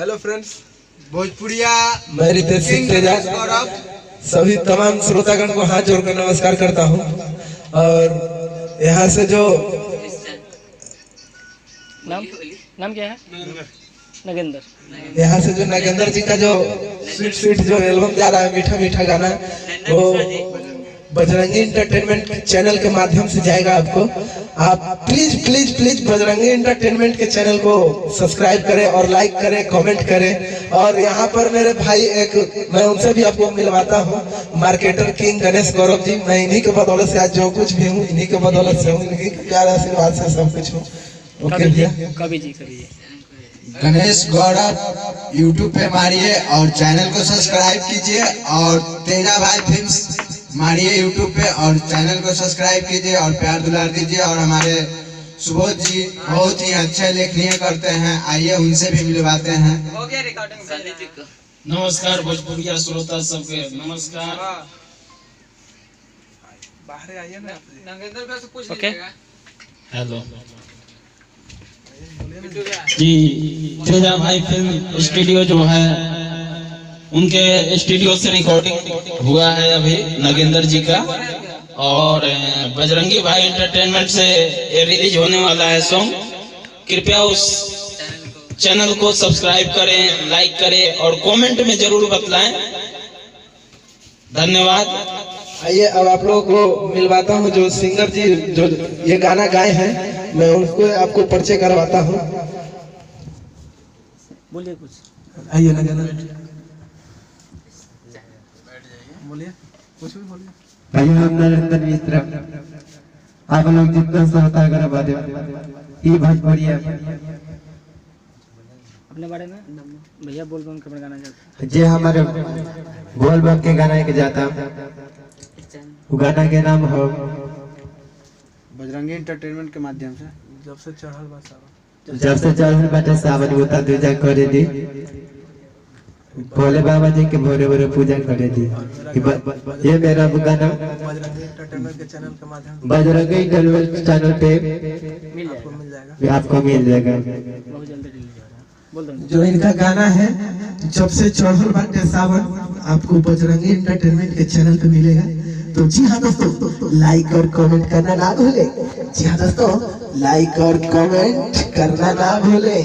Hello friends, भोजपुरिया मैं रितेश सिंह तेजा सभी तमाम श्रोतागण को हाथ जोड़कर नमस्कार करता हूं। और यहाँ से जो नाम क्या है? नगेंद्र। यहाँ से जो नगेंद्र जी का जो स्वीट स्वीट जो एल्बम जा रहा है, मीठा मीठा गाना, वो बजरंगी इंटरटेनमेंट चैनल के माध्यम से जाएगा आपको। आप please please please Bajrangi entertainment के चैनल को सब्सक्राइब करें और लाइक करें, कमेंट करें। और यहाँ पर मेरे भाई मैं उनसे भी आपको मिलवाता हूँ, मार्केटर किंग गणेश गौरव जी। मैं इन्हीं के बदौलत से आज जो कुछ भी हूँ, इन्हीं के बदौलत से हूँ, इन्हीं के प्यार आशीर्वाद से सब कुछ हूँ। ओके भैया, कभी जी कभी गणेश गौरव यूट्यूब पे मारिए और चैनल को सब्सक्राइब कीजिए, और तेजा भाई फिल्म्स मारिए यूट्यूब पे और चैनल को सब्सक्राइब कीजिए और प्यार दुलार दीजिए। और हमारे सुबोध जी बहुत ही अच्छे लेखनीय करते हैं, आइए उनसे भी मिलवाते हैं। नमस्कार भोजपुरिया श्रोता सबके नमस्कार। बाहर आइए ना। ओके। हेलो जी, तेजा भाई फिल्म स्टूडियो जो है, उनके स्टूडियो से रिकॉर्डिंग हुआ है अभी नगेंद्र जी का, और बजरंगी भाई एंटरटेनमेंट से ये रिलीज होने वाला है सॉन्ग। कृपया उस चैनल को सब्सक्राइब करें, लाइक करें और कमेंट में जरूर बतलाएं। धन्यवाद। आइए अब आप लोगों को मिलवाता हूँ जो सिंगर जी जो ये गाना गाए हैं, मैं उनको आपको परिचय करवाता हूँ। बोलिए कुछ। आइए नगेंद्र, बोलिए, कुछ भी बोलिए। भैया हम नरेंद्र मिश्रा, आप लोग जितना सहता करा ये भोजपुरिया अपने बारे में भैया बोल बम के गाना जाता जे हमारे बोल बम के गाना के जाता, वो गाना के नाम हो बजरंगी इंटरटेनमेंट के माध्यम से जब से चढ़ल बाटे सावन उता दूजा करे दी, भोले बाबा जी के भोरे भोरे पूजा करे दी। ये मेरा गाना बजरंगी इंटरटेनमेंट के चैनल के माध्यम बजरंगी इंटरटेनमेंट चैनल पे मिल जाएगा, आपको मिल जाएगा। बहुत जल्दी रिलीज हो रहा है। बोल दो। जो इनका गाना है जब से चढ़ल बाटे सावन, आपको बजरंगी इंटरटेनमेंट के चैनल पे मिलेगा। तो जी हाँ दोस्तों, लाइक और कमेंट करना ना भूले। जी हाँ दोस्तों, लाइक और कमेंट करना ना भूले।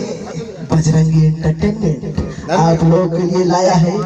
बजरंगी एंटरटेनमेंट आप लोगों के लिए लाया है एक